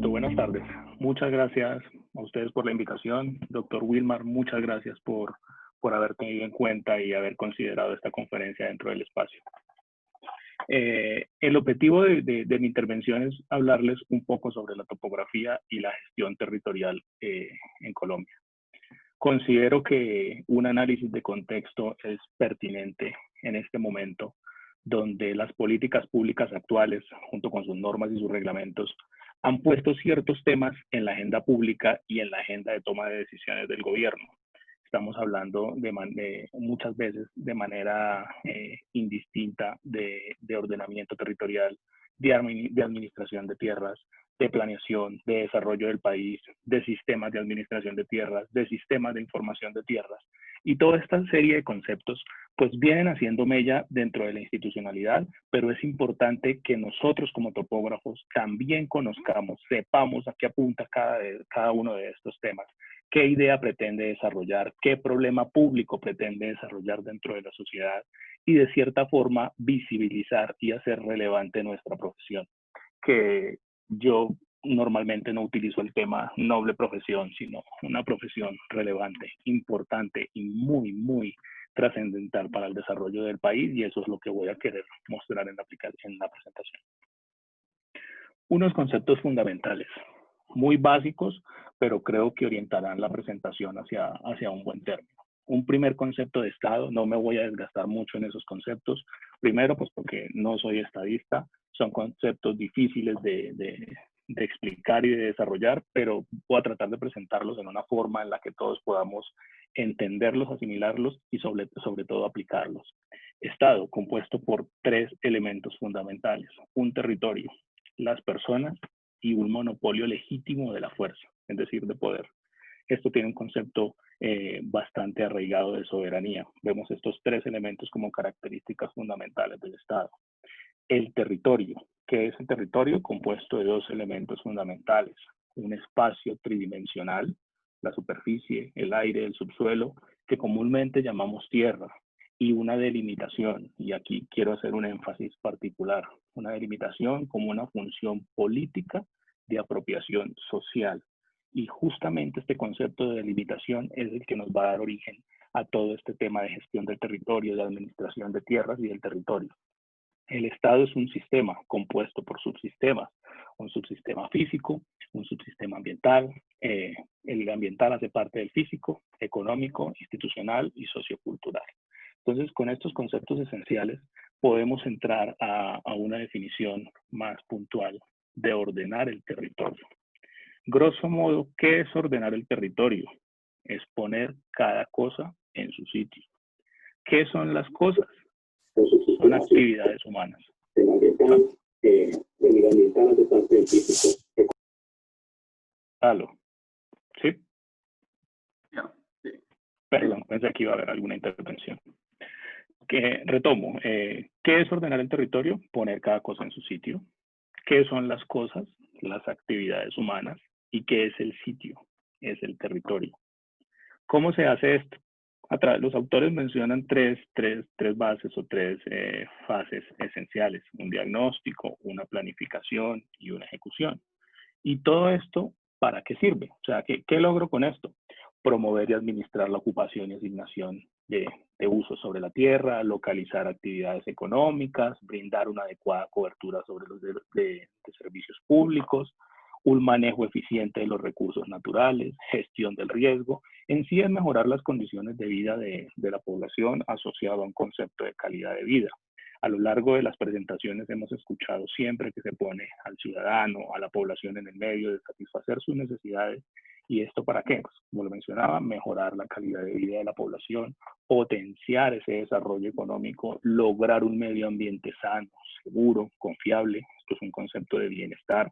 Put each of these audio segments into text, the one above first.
Perfecto, buenas tardes. Muchas gracias a ustedes por la invitación. Doctor Wilmar, muchas gracias por haber tenido en cuenta y haber considerado esta conferencia dentro del espacio. El objetivo de mi intervención es hablarles un poco sobre la topografía y la gestión territorial en Colombia. Considero que un análisis de contexto es pertinente en este momento, donde las políticas públicas actuales, junto con sus normas y sus reglamentos, han puesto ciertos temas en la agenda pública y en la agenda de toma de decisiones del gobierno. Estamos hablando muchas veces de manera indistinta de ordenamiento territorial, de administración de tierras, de planeación, de desarrollo del país, de sistemas de administración de tierras, de sistemas de información de tierras. Y toda esta serie de conceptos pues vienen haciendo mella dentro de la institucionalidad, pero es importante que nosotros como topógrafos también conozcamos, sepamos a qué apunta cada uno de estos temas, qué idea pretende desarrollar, qué problema público pretende desarrollar dentro de la sociedad y de cierta forma visibilizar y hacer relevante nuestra profesión. Que yo normalmente no utilizo el tema noble profesión, sino una profesión relevante, importante y muy trascendental para el desarrollo del país, y eso es lo que voy a querer mostrar en la presentación. Unos conceptos fundamentales, muy básicos, pero creo que orientarán la presentación hacia un buen término. Un primer concepto de Estado, no me voy a desgastar mucho en esos conceptos, primero pues porque no soy estadista, son conceptos difíciles de explicar y de desarrollar, pero voy a tratar de presentarlos en una forma en la que todos podamos entenderlos, asimilarlos y sobre todo aplicarlos. Estado compuesto por tres elementos fundamentales: un territorio, las personas y un monopolio legítimo de la fuerza, es decir, de poder. Esto tiene un concepto bastante arraigado de soberanía. Vemos estos tres elementos como características fundamentales del Estado. El territorio, que es el territorio compuesto de dos elementos fundamentales: un espacio tridimensional, la superficie, el aire, el subsuelo, que comúnmente llamamos tierra, y una delimitación, y aquí quiero hacer un énfasis particular, una delimitación como una función política de apropiación social. Y justamente este concepto de delimitación es el que nos va a dar origen a todo este tema de gestión del territorio, de administración de tierras y del territorio. El Estado es un sistema compuesto por subsistemas, un subsistema físico, un subsistema ambiental. El ambiental hace parte del físico, económico, institucional y sociocultural. Entonces, con estos conceptos esenciales podemos entrar a una definición más puntual de ordenar el territorio. Grosso modo, ¿qué es ordenar el territorio? Es poner cada cosa en su sitio. ¿Qué son las cosas? Son actividades humanas. El ambiental hace parte del físico. ¿Aló? ¿Sí? Perdón, pensé que iba a haber alguna intervención. Retomo. ¿Qué es ordenar el territorio? Poner cada cosa en su sitio. ¿Qué son las cosas? Las actividades humanas. ¿Y qué es el sitio? Es el territorio. ¿Cómo se hace esto? Los autores mencionan tres bases o tres fases esenciales: un diagnóstico, una planificación y una ejecución. Y todo esto, ¿para qué sirve? O sea, ¿qué logro con esto? Promover y administrar la ocupación y asignación de uso sobre la tierra, localizar actividades económicas, brindar una adecuada cobertura sobre los de servicios públicos, un manejo eficiente de los recursos naturales, gestión del riesgo. En sí es mejorar las condiciones de vida de la población asociado a un concepto de calidad de vida. A lo largo de las presentaciones hemos escuchado siempre que se pone al ciudadano, a la población en el medio de satisfacer sus necesidades. ¿Y esto para qué? Pues, como lo mencionaba, mejorar la calidad de vida de la población, potenciar ese desarrollo económico, lograr un medio ambiente sano, seguro, confiable. Esto es un concepto de bienestar.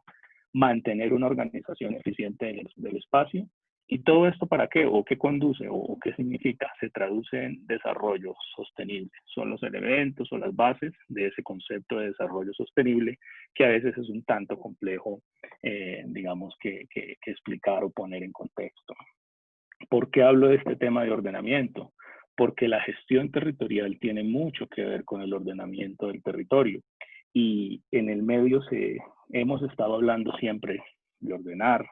Mantener una organización eficiente del espacio. ¿Y todo esto para qué? ¿O qué conduce? ¿O qué significa? Se traduce en desarrollo sostenible. Son los elementos o las bases de ese concepto de desarrollo sostenible, que a veces es un tanto complejo, digamos, que explicar o poner en contexto. ¿Por qué hablo de este tema de ordenamiento? Porque la gestión territorial tiene mucho que ver con el ordenamiento del territorio. Y en el medio hemos estado hablando siempre de ordenar,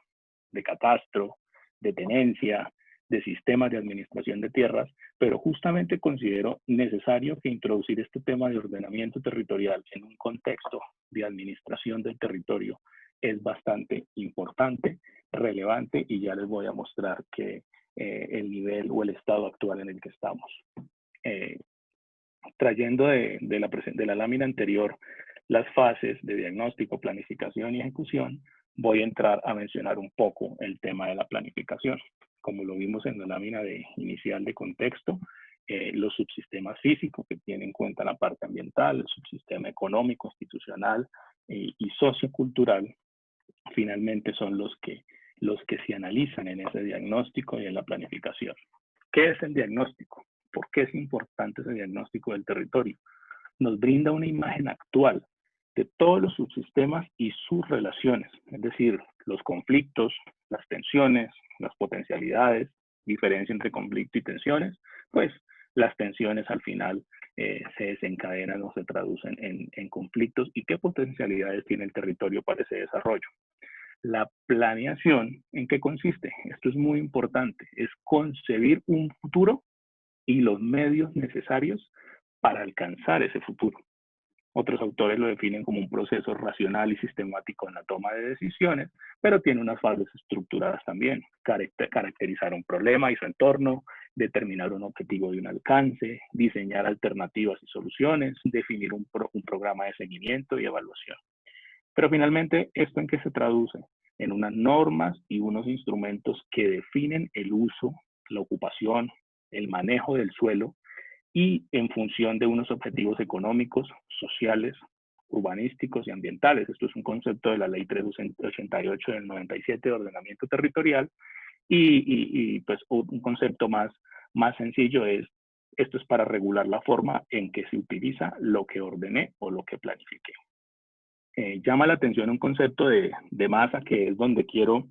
de catastro, de tenencia, de sistemas de administración de tierras, pero justamente considero necesario que introducir este tema de ordenamiento territorial en un contexto de administración del territorio es bastante importante, relevante, y ya les voy a mostrar que el nivel o el estado actual en el que estamos. Trayendo de la lámina anterior las fases de diagnóstico, planificación y ejecución, voy a entrar a mencionar un poco el tema de la planificación. Como lo vimos en la lámina inicial de contexto, los subsistemas físicos que tienen en cuenta la parte ambiental, el subsistema económico, institucional y sociocultural, finalmente son los que se analizan en ese diagnóstico y en la planificación. ¿Qué es el diagnóstico? ¿Por qué es importante ese diagnóstico del territorio? Nos brinda una imagen actual de todos los subsistemas y sus relaciones, es decir, los conflictos, las tensiones, las potencialidades, diferencia entre conflicto y tensiones, pues las tensiones al final se desencadenan o se traducen en conflictos, y qué potencialidades tiene el territorio para ese desarrollo. La planeación, ¿en qué consiste? Esto es muy importante, es concebir un futuro y los medios necesarios para alcanzar ese futuro. Otros autores lo definen como un proceso racional y sistemático en la toma de decisiones, pero tiene unas fases estructuradas también. Caracterizar un problema y su entorno, determinar un objetivo y un alcance, diseñar alternativas y soluciones, definir un programa de seguimiento y evaluación. Pero finalmente, ¿esto en qué se traduce? En unas normas y unos instrumentos que definen el uso, la ocupación, el manejo del suelo, y en función de unos objetivos económicos, sociales, urbanísticos y ambientales. Esto es un concepto de la Ley 388 del 97 de ordenamiento territorial, y pues un concepto más sencillo es: esto es para regular la forma en que se utiliza lo que ordené o lo que planifiqué. Llama la atención un concepto de masa, que es donde quiero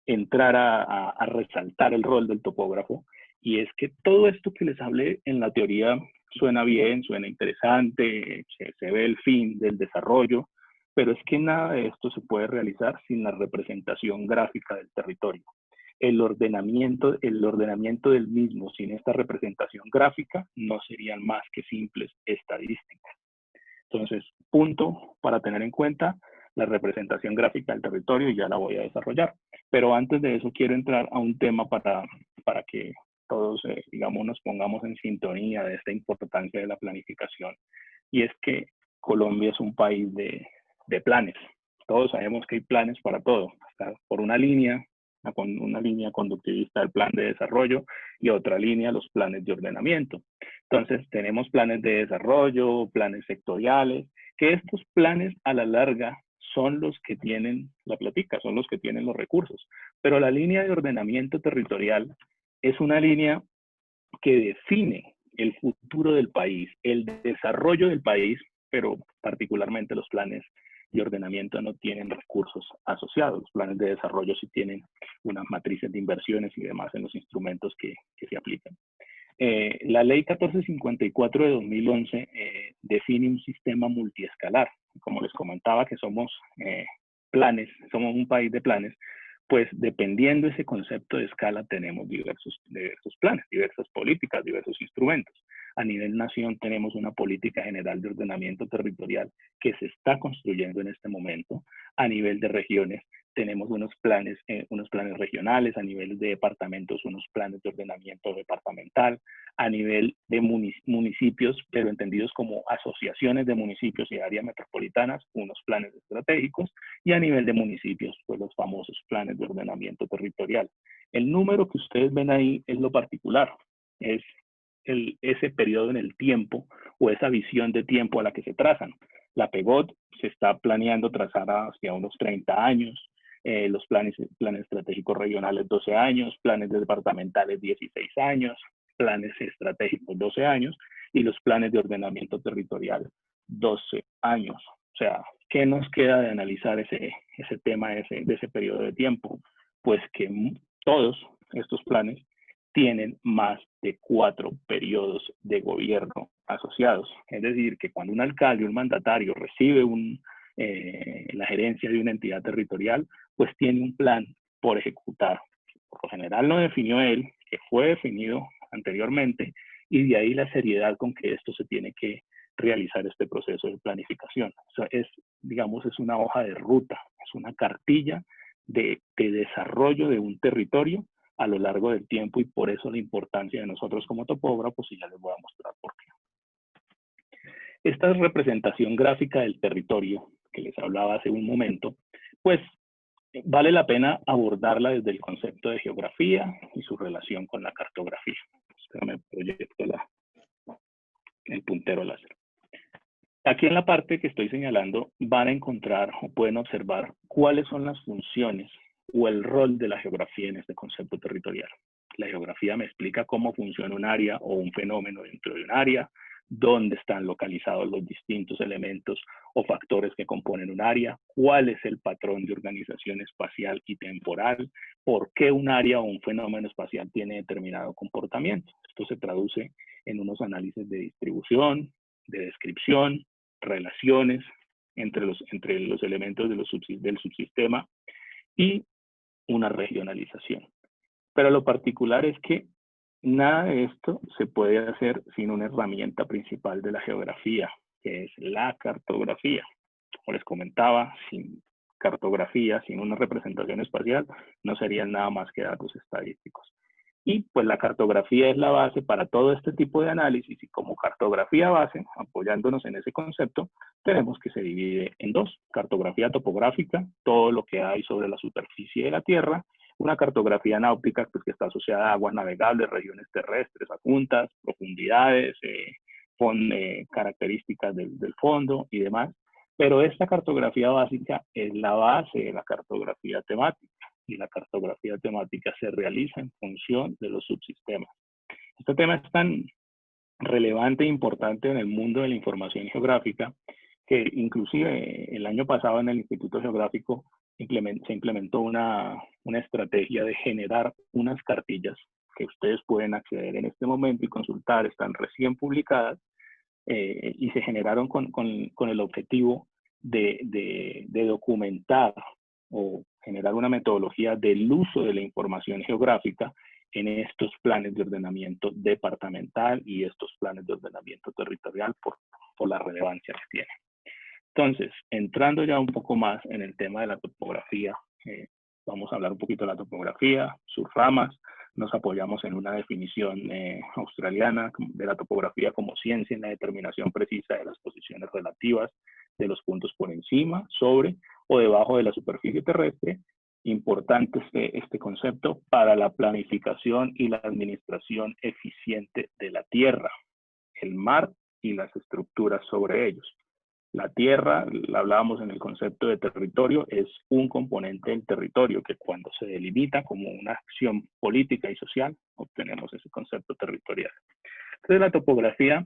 entrar a resaltar el rol del topógrafo, y es que todo esto que les hablé en la teoría suena bien, suena interesante, se ve el fin del desarrollo, pero es que nada de esto se puede realizar sin la representación gráfica del territorio. El ordenamiento del mismo sin esta representación gráfica no serían más que simples estadísticas. Entonces, punto para tener en cuenta: la representación gráfica del territorio, y ya la voy a desarrollar. Pero antes de eso quiero entrar a un tema para que todos, digamos, nos pongamos en sintonía de esta importancia de la planificación. Y es que Colombia es un país de planes. Todos sabemos que hay planes para todo. Está por una línea conductivista del plan de desarrollo, y otra línea los planes de ordenamiento. Entonces tenemos planes de desarrollo, planes sectoriales, que estos planes a la larga son los que tienen la platica, son los que tienen los recursos. Pero la línea de ordenamiento territorial es una línea que define el futuro del país, el desarrollo del país, pero particularmente los planes de ordenamiento no tienen recursos asociados. Los planes de desarrollo sí tienen unas matrices de inversiones y demás en los instrumentos que se aplican. La ley 1454 de 2011 define un sistema multiescalar. Como les comentaba, que somos somos un país de planes, pues dependiendo de ese concepto de escala tenemos diversos planes, diversas políticas, diversos instrumentos. A nivel nación tenemos una política general de ordenamiento territorial que se está construyendo en este momento. A nivel de regiones tenemos unos planes regionales, a nivel de departamentos unos planes de ordenamiento departamental, a nivel de municipios, pero entendidos como asociaciones de municipios y áreas metropolitanas, unos planes estratégicos, y a nivel de municipios, pues los famosos planes de ordenamiento territorial. El número que ustedes ven ahí es lo particular, es ese periodo en el tiempo o esa visión de tiempo a la que se trazan. La PEGOT se está planeando trazar hacia unos 30 años, los planes estratégicos regionales 12 años, planes departamentales 16 años, planes estratégicos 12 años, y los planes de ordenamiento territorial 12 años. O sea, ¿qué nos queda de analizar ese tema de ese periodo de tiempo? Pues que todos estos planes tienen más de 4 periodos de gobierno asociados. Es decir, que cuando un alcalde, un mandatario recibe la gerencia de una entidad territorial, pues tiene un plan por ejecutar. Por lo general lo definió él, que fue definido anteriormente, y de ahí la seriedad con que esto se tiene que realizar este proceso de planificación. O sea, digamos, es una hoja de ruta, es una cartilla de desarrollo de un territorio a lo largo del tiempo, y por eso la importancia de nosotros como topógrafos, y ya les voy a mostrar por qué. Esta representación gráfica del territorio que les hablaba hace un momento, pues vale la pena abordarla desde el concepto de geografía y su relación con la cartografía. Espérame, proyecto el puntero láser. Aquí en la parte que estoy señalando van a encontrar o pueden observar cuáles son las funciones o el rol de la geografía en este concepto territorial. La geografía me explica cómo funciona un área o un fenómeno dentro de un área, dónde están localizados los distintos elementos o factores que componen un área, cuál es el patrón de organización espacial y temporal, por qué un área o un fenómeno espacial tiene determinado comportamiento. Esto se traduce en unos análisis de distribución, de descripción, relaciones entre los elementos del subsistema y una regionalización. Pero lo particular es que nada de esto se puede hacer sin una herramienta principal de la geografía, que es la cartografía. Como les comentaba, sin cartografía, sin una representación espacial, no serían nada más que datos estadísticos. Y pues la cartografía es la base para todo este tipo de análisis, y como cartografía base, apoyándonos en ese concepto, tenemos que se divide en dos: cartografía topográfica, todo lo que hay sobre la superficie de la Tierra; una cartografía náutica, pues, que está asociada a aguas navegables, regiones terrestres, adjuntas, profundidades, características del fondo y demás. Pero esta cartografía básica es la base de la cartografía temática, y la cartografía temática se realiza en función de los subsistemas. Este tema es tan relevante e importante en el mundo de la información geográfica que inclusive el año pasado en el Instituto Geográfico se implementó una estrategia de generar unas cartillas que ustedes pueden acceder en este momento y consultar, están recién publicadas, y se generaron con el objetivo de documentar o generar una metodología del uso de la información geográfica en estos planes de ordenamiento departamental y estos planes de ordenamiento territorial por la relevancia que tienen. Entonces, entrando ya un poco más en el tema de la topografía, vamos a hablar un poquito de la topografía, sus ramas. Nos apoyamos en una definición australiana de la topografía como ciencia en la determinación precisa de las posiciones relativas de los puntos por encima, sobre o debajo de la superficie terrestre. Importante este concepto para la planificación y la administración eficiente de la tierra, el mar y las estructuras sobre ellos. La tierra, hablábamos en el concepto de territorio, es un componente del territorio que cuando se delimita como una acción política y social, obtenemos ese concepto territorial. Entonces la topografía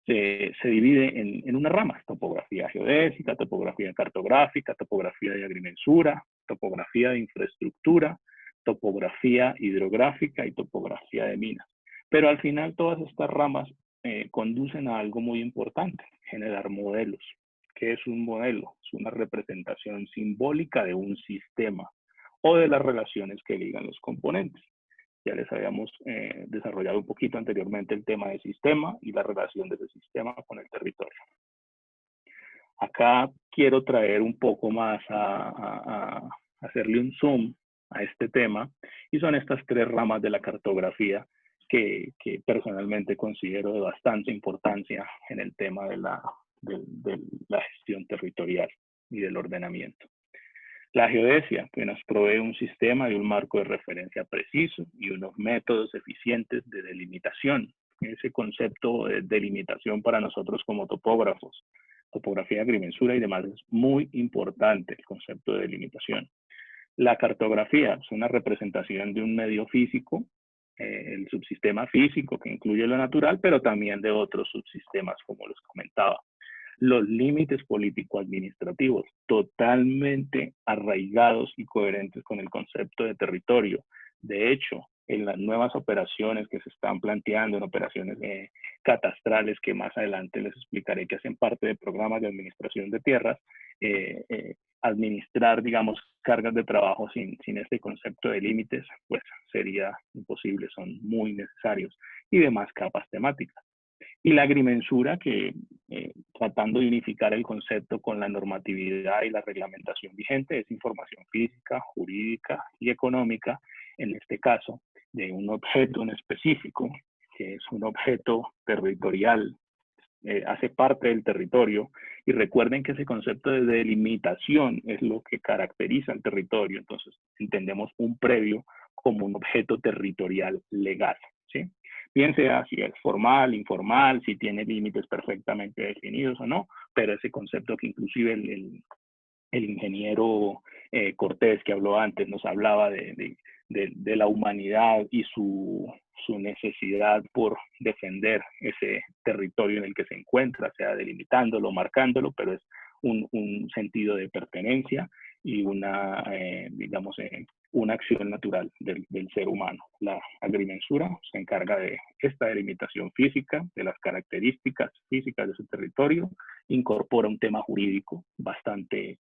se divide en unas ramas: topografía geodésica, topografía cartográfica, topografía de agrimensura, topografía de infraestructura, topografía hidrográfica y topografía de minas. Pero al final todas estas ramas conducen a algo muy importante: generar modelos. ¿Qué es un modelo? Es una representación simbólica de un sistema o de las relaciones que ligan los componentes. Ya les habíamos desarrollado un poquito anteriormente el tema de sistema y la relación de ese sistema con el territorio. Acá quiero traer un poco más a hacerle un zoom a este tema, y son estas tres ramas de la cartografía que personalmente considero de bastante importancia en el tema de la gestión territorial y del ordenamiento. La geodesia, que nos provee un sistema y un marco de referencia preciso y unos métodos eficientes de delimitación. Ese concepto de delimitación para nosotros como topógrafos, topografía, agrimensura y demás, es muy importante el concepto de delimitación. La cartografía es una representación de un medio físico, el subsistema físico, que incluye lo natural, pero también de otros subsistemas, como les comentaba. Los límites político-administrativos, totalmente arraigados y coherentes con el concepto de territorio. De hecho, en las nuevas operaciones que se están planteando, en operaciones catastrales que más adelante les explicaré que hacen parte de programas de administración de tierras, administrar, digamos, cargas de trabajo sin este concepto de límites, pues sería imposible, son muy necesarios, y demás capas temáticas. Y la agrimensura, que tratando de unificar el concepto con la normatividad y la reglamentación vigente, es información física, jurídica y económica, en este caso, de un objeto en específico, que es un objeto territorial, hace parte del territorio, y recuerden que ese concepto de delimitación es lo que caracteriza el territorio, entonces entendemos un predio como un objeto territorial legal, ¿sí? Bien sea si es formal, informal, si tiene límites perfectamente definidos o no, pero ese concepto que inclusive el ingeniero Cortés, que habló antes, nos hablaba de la humanidad y su necesidad por defender ese territorio en el que se encuentra, sea delimitándolo, marcándolo, pero es un sentido de pertenencia y una, digamos, una acción natural del ser humano. La agrimensura se encarga de esta delimitación física, de las características físicas de su territorio, incorpora un tema jurídico bastante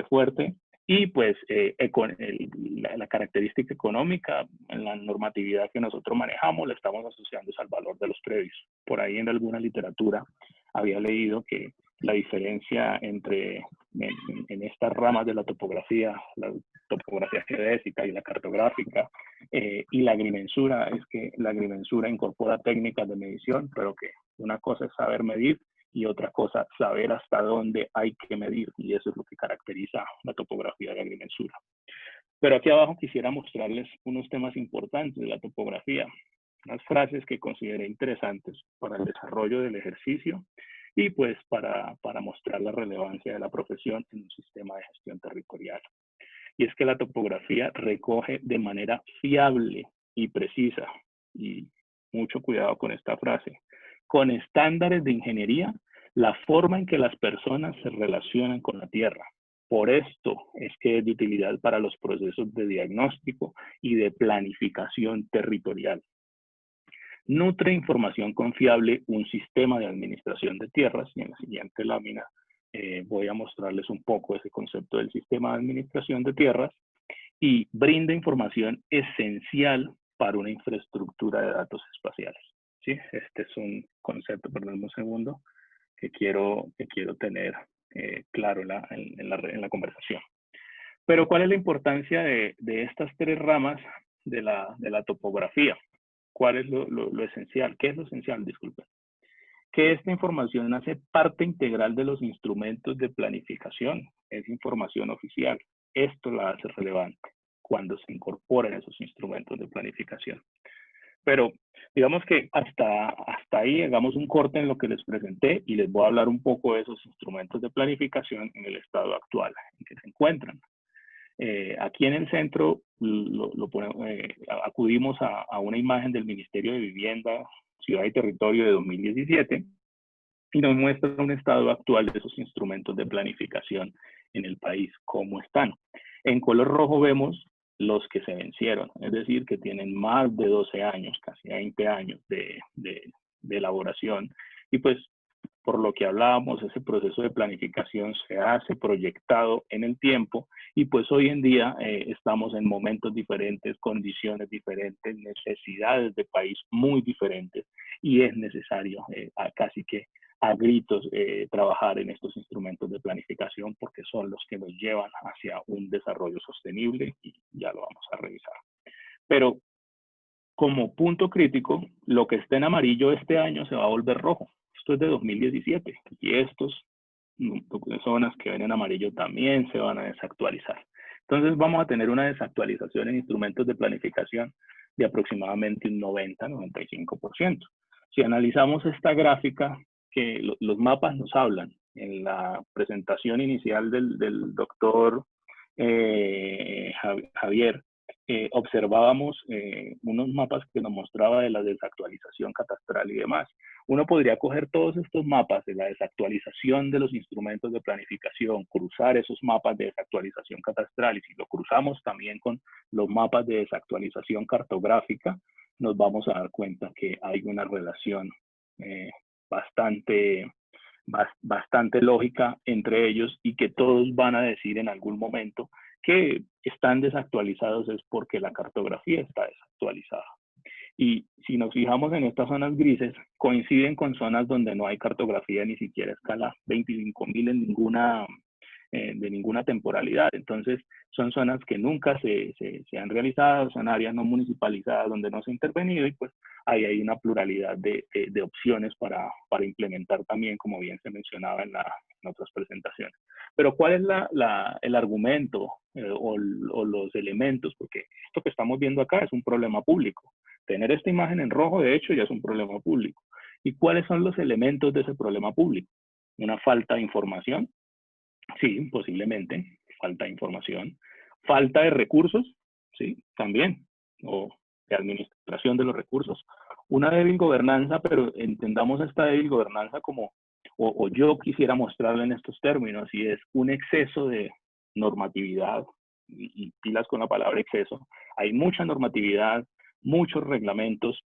fuerte, y pues la característica económica en la normatividad que nosotros manejamos la estamos asociando al valor de los predios. Por ahí en alguna literatura había leído que la diferencia entre en estas ramas de la topografía geodésica y la cartográfica y la agrimensura, es que la agrimensura incorpora técnicas de medición, pero que una cosa es saber medir y otra cosa, saber hasta dónde hay que medir, y eso es lo que caracteriza la topografía de la agrimensura. Pero aquí abajo quisiera mostrarles unos temas importantes de la topografía, unas frases que consideré interesantes para el desarrollo del ejercicio y pues para mostrar la relevancia de la profesión en un sistema de gestión territorial. Y es que la topografía recoge de manera fiable y precisa, y mucho cuidado con esta frase, con estándares de ingeniería, la forma en que las personas se relacionan con la tierra. Por esto es que es de utilidad para los procesos de diagnóstico y de planificación territorial. Nutre información confiable un sistema de administración de tierras, y en la siguiente lámina voy a mostrarles un poco ese concepto del sistema de administración de tierras, y brinda información esencial para una infraestructura de datos espaciales. ¿Sí? Este es un concepto, perdón un segundo, que quiero tener claro en la conversación. Pero ¿cuál es la importancia de estas tres ramas de la topografía? ¿Cuál es lo esencial? ¿Qué es lo esencial? Disculpen. Que esta información hace parte integral de los instrumentos de planificación, es información oficial. Esto la hace relevante cuando se incorporan esos instrumentos de planificación. Pero digamos que hasta ahí hagamos un corte en lo que les presenté y les voy a hablar un poco de esos instrumentos de planificación en el estado actual en que se encuentran. Aquí en el centro acudimos a una imagen del Ministerio de Vivienda, Ciudad y Territorio de 2017 y nos muestra un estado actual de esos instrumentos de planificación en el país, cómo están. En color rojo vemos los que se vencieron, es decir, que tienen más de 12 años, casi 20 años de elaboración, y pues por lo que hablábamos, ese proceso de planificación se hace proyectado en el tiempo, y pues hoy en día estamos en momentos diferentes, condiciones diferentes, necesidades de país muy diferentes, y es necesario casi que a gritos trabajar en estos instrumentos de planificación, porque son los que nos llevan hacia un desarrollo sostenible, y ya lo vamos a revisar. Pero como punto crítico, lo que esté en amarillo este año se va a volver rojo. Esto es de 2017 y estos zonas que ven en amarillo también se van a desactualizar. Entonces vamos a tener una desactualización en instrumentos de planificación de aproximadamente un 90-95%. Si analizamos esta gráfica, que los mapas nos hablan. En la presentación inicial del doctor Javier, observábamos unos mapas que nos mostraba de la desactualización catastral y demás. Uno podría coger todos estos mapas de la desactualización de los instrumentos de planificación, cruzar esos mapas de desactualización catastral, y si lo cruzamos también con los mapas de desactualización cartográfica, nos vamos a dar cuenta que hay una relación bastante, bastante lógica entre ellos y que todos van a decir en algún momento que están desactualizados es porque la cartografía está desactualizada. Y si nos fijamos en estas zonas grises, coinciden con zonas donde no hay cartografía ni siquiera a escala 25.000 en de ninguna temporalidad. Entonces, son zonas que nunca se han realizado, son áreas no municipalizadas donde no se ha intervenido y pues ahí hay una pluralidad de opciones para implementar también, como bien se mencionaba en otras presentaciones. Pero ¿cuál es el argumento o los elementos? Porque esto que estamos viendo acá es un problema público. Tener esta imagen en rojo, de hecho, ya es un problema público. ¿Y cuáles son los elementos de ese problema público? Una falta de información. Sí, posiblemente, falta de información. Falta de recursos, sí, también, o de administración de los recursos. Una débil gobernanza, pero entendamos esta débil gobernanza como, o yo quisiera mostrarla en estos términos, y es un exceso de normatividad, y pilas con la palabra exceso. Hay mucha normatividad, muchos reglamentos,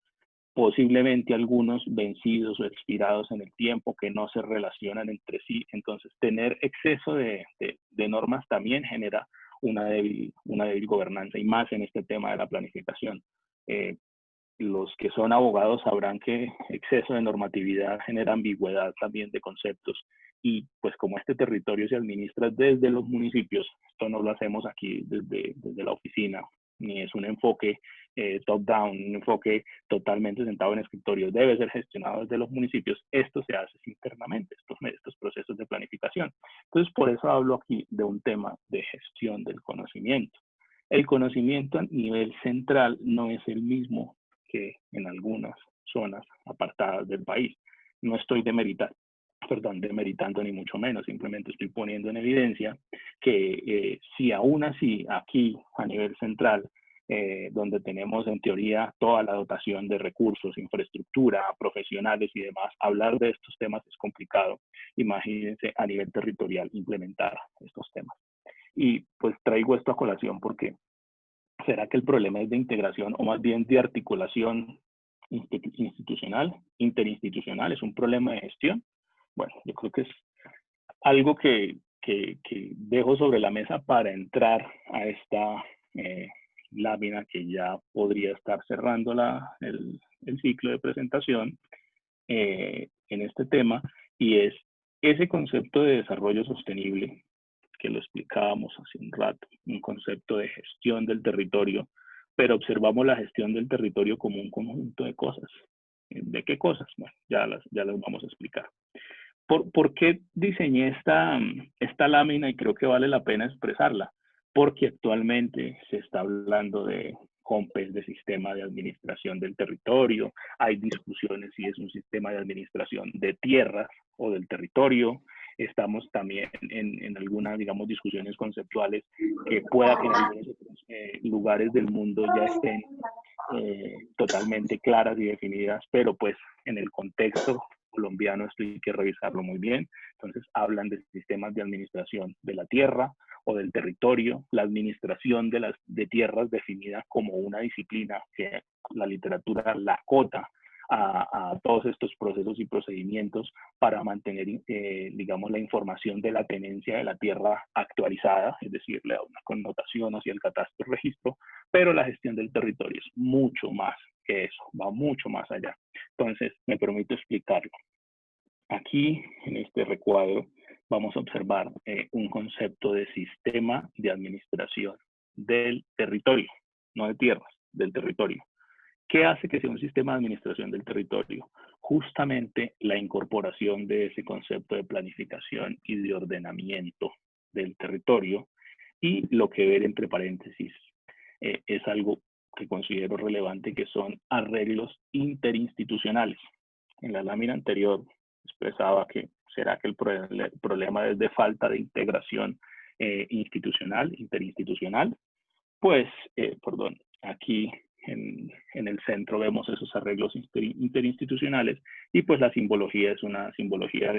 posiblemente algunos vencidos o expirados en el tiempo que no se relacionan entre sí. Entonces, tener exceso de normas también genera una débil gobernanza y más en este tema de la planificación. Los que son abogados sabrán que exceso de normatividad genera ambigüedad también de conceptos y pues como este territorio se administra desde los municipios, esto no lo hacemos aquí desde la oficina, ni es un enfoque top-down, un enfoque totalmente sentado en escritorio, debe ser gestionado desde los municipios, esto se hace internamente, estos procesos de planificación. Entonces, por eso hablo aquí de un tema de gestión del conocimiento. El conocimiento a nivel central no es el mismo que en algunas zonas apartadas del país. No estoy demeritando ni mucho menos, simplemente estoy poniendo en evidencia que si aún así aquí a nivel central, donde tenemos en teoría toda la dotación de recursos, infraestructura, profesionales y demás, hablar de estos temas es complicado. Imagínense a nivel territorial implementar estos temas. Y pues traigo esto a colación porque ¿será que el problema es de integración o más bien de articulación institucional, interinstitucional? ¿Es un problema de gestión? Bueno, yo creo que es algo que dejo sobre la mesa para entrar a esta lámina que ya podría estar cerrando el ciclo de presentación en este tema, y es ese concepto de desarrollo sostenible que lo explicábamos hace un rato, un concepto de gestión del territorio, pero observamos la gestión del territorio como un conjunto de cosas. ¿De qué cosas? Bueno, ya las vamos a explicar. ¿Por qué diseñé esta lámina y creo que vale la pena expresarla? Porque actualmente se está hablando de COMPES, de sistema de administración del territorio, hay discusiones si es un sistema de administración de tierras o del territorio, estamos también en algunas, digamos, discusiones conceptuales que pueda que en algunos otros lugares del mundo ya estén totalmente claras y definidas, pero pues en el contexto colombiano esto hay que revisarlo muy bien. Entonces hablan de sistemas de administración de la tierra o del territorio, la administración de tierras definida como una disciplina que la literatura la acota a todos estos procesos y procedimientos para mantener, digamos, la información de la tenencia de la tierra actualizada, es decir, le da una connotación hacia el catastro registro, pero la gestión del territorio es mucho más que eso, va mucho más allá. Entonces, me permito explicarlo. Aquí, en este recuadro, vamos a observar un concepto de sistema de administración del territorio, no de tierras, del territorio. ¿Qué hace que sea un sistema de administración del territorio? Justamente la incorporación de ese concepto de planificación y de ordenamiento del territorio y lo que ver entre paréntesis es algo que considero relevante, que son arreglos interinstitucionales. En la lámina anterior expresaba que será que el problema es de falta de integración interinstitucional. Pues, perdón, aquí en el centro vemos esos arreglos interinstitucionales y pues la simbología es una simbología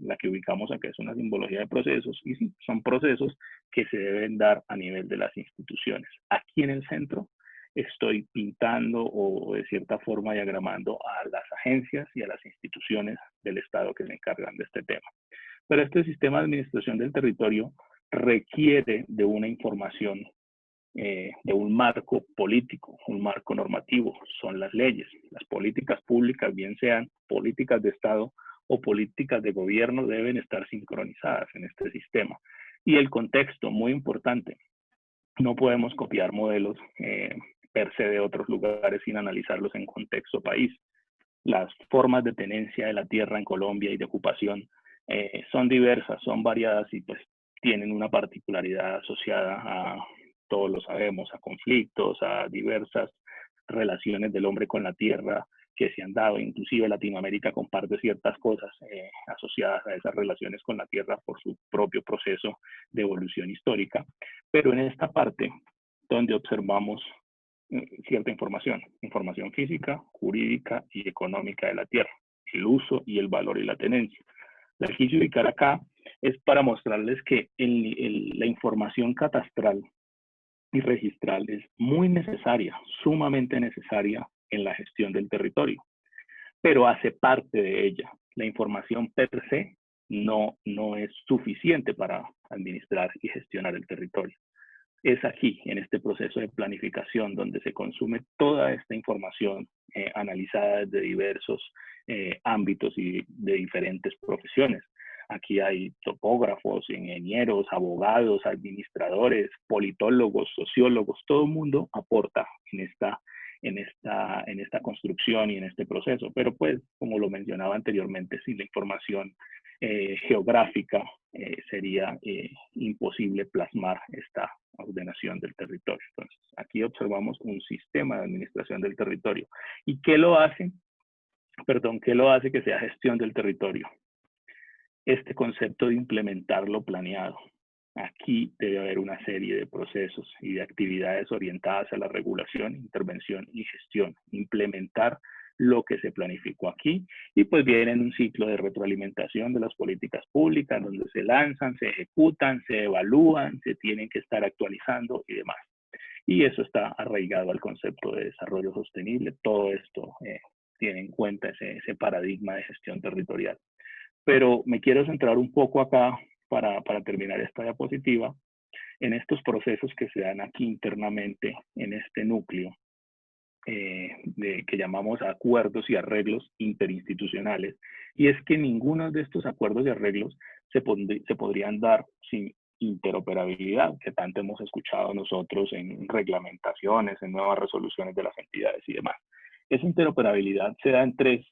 la que ubicamos acá es una simbología de procesos y sí, son procesos que se deben dar a nivel de las instituciones. Aquí en el centro estoy pintando o de cierta forma diagramando a las agencias y a las instituciones del Estado que se encargan de este tema. Pero este sistema de administración del territorio requiere de una información, de un marco político, un marco normativo, son las leyes. Las políticas públicas, bien sean políticas de Estado o políticas de gobierno, deben estar sincronizadas en este sistema. Y el contexto, muy importante, no podemos copiar modelos per se de otros lugares sin analizarlos en contexto país. Las formas de tenencia de la tierra en Colombia y de ocupación son diversas, son variadas y pues tienen una particularidad asociada a, todos lo sabemos, a conflictos, a diversas relaciones del hombre con la tierra que se han dado. Inclusive Latinoamérica comparte ciertas cosas asociadas a esas relaciones con la tierra por su propio proceso de evolución histórica. Pero en esta parte donde observamos cierta información física, jurídica y económica de la tierra, el uso y el valor y la tenencia. La quise ubicar acá es para mostrarles que la información catastral y registral es muy necesaria, sumamente necesaria en la gestión del territorio, pero hace parte de ella. La información per se no es suficiente para administrar y gestionar el territorio. Es aquí, en este proceso de planificación, donde se consume toda esta información analizada desde diversos ámbitos y de diferentes profesiones. Aquí hay topógrafos, ingenieros, abogados, administradores, politólogos, sociólogos, todo el mundo aporta en esta construcción y en este proceso. Pero pues, como lo mencionaba anteriormente, sin la información geográfica sería imposible plasmar esta ordenación del territorio. Entonces, aquí observamos un sistema de administración del territorio. ¿Y qué lo hace? Perdón, ¿qué lo hace que sea gestión del territorio? Este concepto de implementar lo planeado. Aquí debe haber una serie de procesos y de actividades orientadas a la regulación, intervención y gestión. Implementar lo que se planificó aquí y pues viene en un ciclo de retroalimentación de las políticas públicas donde se lanzan, se ejecutan, se evalúan, se tienen que estar actualizando y demás. Y eso está arraigado al concepto de desarrollo sostenible. Todo esto tiene en cuenta ese paradigma de gestión territorial. Pero me quiero centrar un poco acá para terminar esta diapositiva en estos procesos que se dan aquí internamente en este núcleo que llamamos acuerdos y arreglos interinstitucionales. Y es que ninguno de estos acuerdos y arreglos se podrían dar sin interoperabilidad, que tanto hemos escuchado nosotros en reglamentaciones, en nuevas resoluciones de las entidades y demás. Esa interoperabilidad se da en tres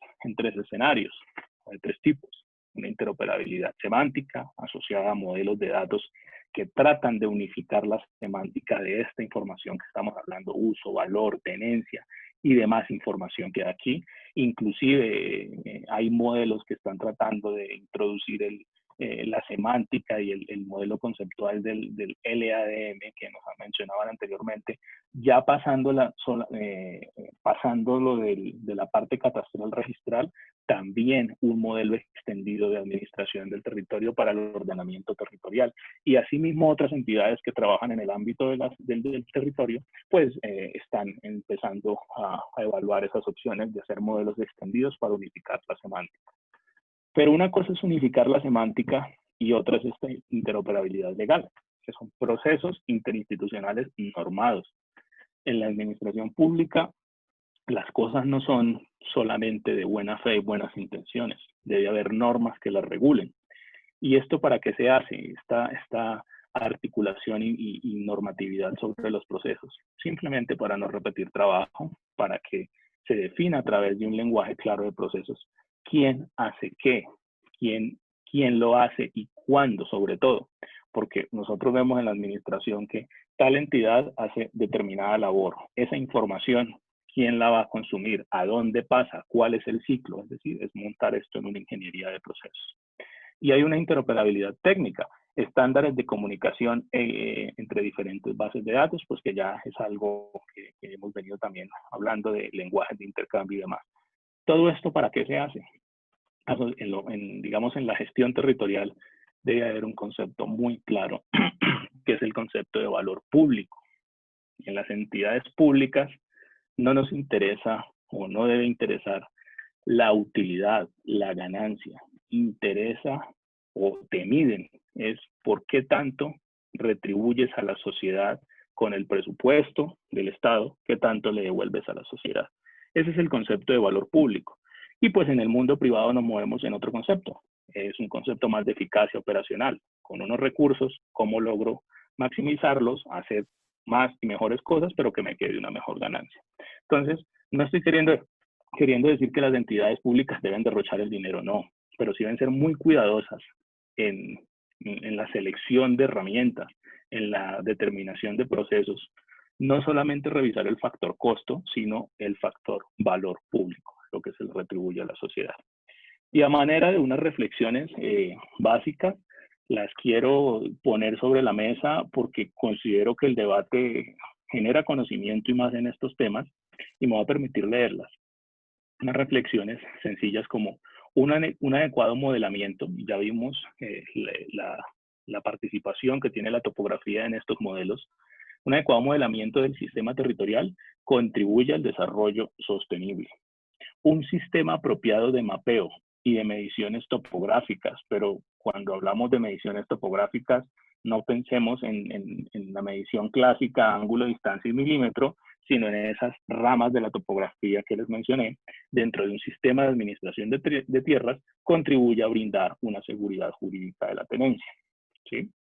escenarios, de tres tipos. Una interoperabilidad semántica asociada a modelos de datos que tratan de unificar la semántica de esta información que estamos hablando, uso, valor, tenencia y demás información que hay aquí. Inclusive hay modelos que están tratando de introducir la semántica y el modelo conceptual del LADM que nos mencionaban anteriormente, ya pasándolo de la parte catastral registral, también un modelo extendido de administración del territorio para el ordenamiento territorial. Y asimismo otras entidades que trabajan en el ámbito del territorio, pues están empezando a evaluar esas opciones de hacer modelos extendidos para unificar la semántica. Pero una cosa es unificar la semántica y otra es esta interoperabilidad legal, que son procesos interinstitucionales normados. En la administración pública, las cosas no son solamente de buena fe y buenas intenciones. Debe haber normas que las regulen. ¿Y esto para qué se hace? Esta articulación y normatividad sobre los procesos. Simplemente para no repetir trabajo, para que se defina a través de un lenguaje claro de procesos quién hace qué, quién lo hace y cuándo, sobre todo. Porque nosotros vemos en la administración que tal entidad hace determinada labor. Esa información, quién la va a consumir, a dónde pasa, cuál es el ciclo. Es decir, es montar esto en una ingeniería de procesos. Y hay una interoperabilidad técnica, estándares de comunicación entre diferentes bases de datos, pues que ya es algo que hemos venido también hablando de lenguajes de intercambio y demás. ¿Todo esto para qué se hace? Digamos, en la gestión territorial debe haber un concepto muy claro, que es el concepto de valor público. En las entidades públicas no nos interesa o no debe interesar la utilidad, la ganancia. Interesa o te miden es por qué tanto retribuyes a la sociedad con el presupuesto del Estado, qué tanto le devuelves a la sociedad. Ese es el concepto de valor público. Y pues en el mundo privado nos movemos en otro concepto. Es un concepto más de eficacia operacional. Con unos recursos, ¿cómo logro maximizarlos, hacer más y mejores cosas, pero que me quede una mejor ganancia? Entonces, no estoy queriendo decir que las entidades públicas deben derrochar el dinero, no, pero sí deben ser muy cuidadosas en, en la selección de herramientas, en la determinación de procesos. No solamente revisar el factor costo, sino el factor valor público, lo que se le retribuye a la sociedad. Y a manera de unas reflexiones básicas, las quiero poner sobre la mesa porque considero que el debate genera conocimiento y más en estos temas, y me va a permitir leerlas. Unas reflexiones sencillas como un adecuado modelamiento. Ya vimos la participación que tiene la topografía en estos modelos. Un adecuado modelamiento del sistema territorial contribuye al desarrollo sostenible. Un sistema apropiado de mapeo y de mediciones topográficas, pero cuando hablamos de mediciones topográficas, no pensemos en la medición clásica, ángulo, distancia y milímetro, sino en esas ramas de la topografía que les mencioné, dentro de un sistema de administración de tierras, contribuye a brindar una seguridad jurídica de la tenencia. ¿Sí?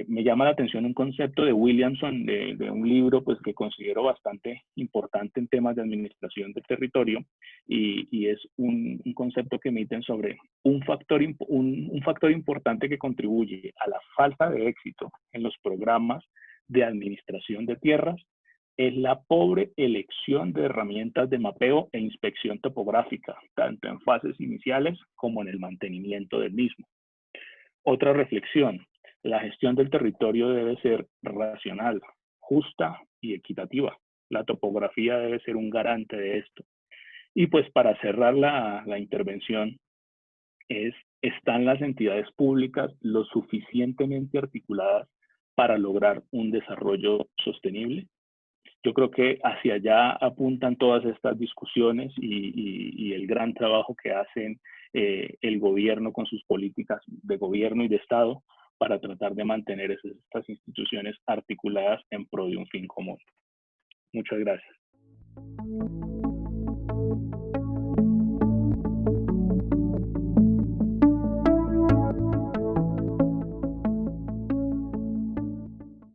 Me llama la atención un concepto de Williamson, de un libro pues, que considero bastante importante en temas de administración del territorio, y es un concepto que emiten sobre un factor importante que contribuye a la falta de éxito en los programas de administración de tierras, es la pobre elección de herramientas de mapeo e inspección topográfica, tanto en fases iniciales como en el mantenimiento del mismo. Otra reflexión: la gestión del territorio debe ser racional, justa y equitativa. La topografía debe ser un garante de esto. Y pues para cerrar la intervención, ¿están las entidades públicas lo suficientemente articuladas para lograr un desarrollo sostenible? Yo creo que hacia allá apuntan todas estas discusiones y el gran trabajo que hacen el gobierno con sus políticas de gobierno y de Estado para tratar de mantener estas instituciones articuladas en pro de un fin común. Muchas gracias.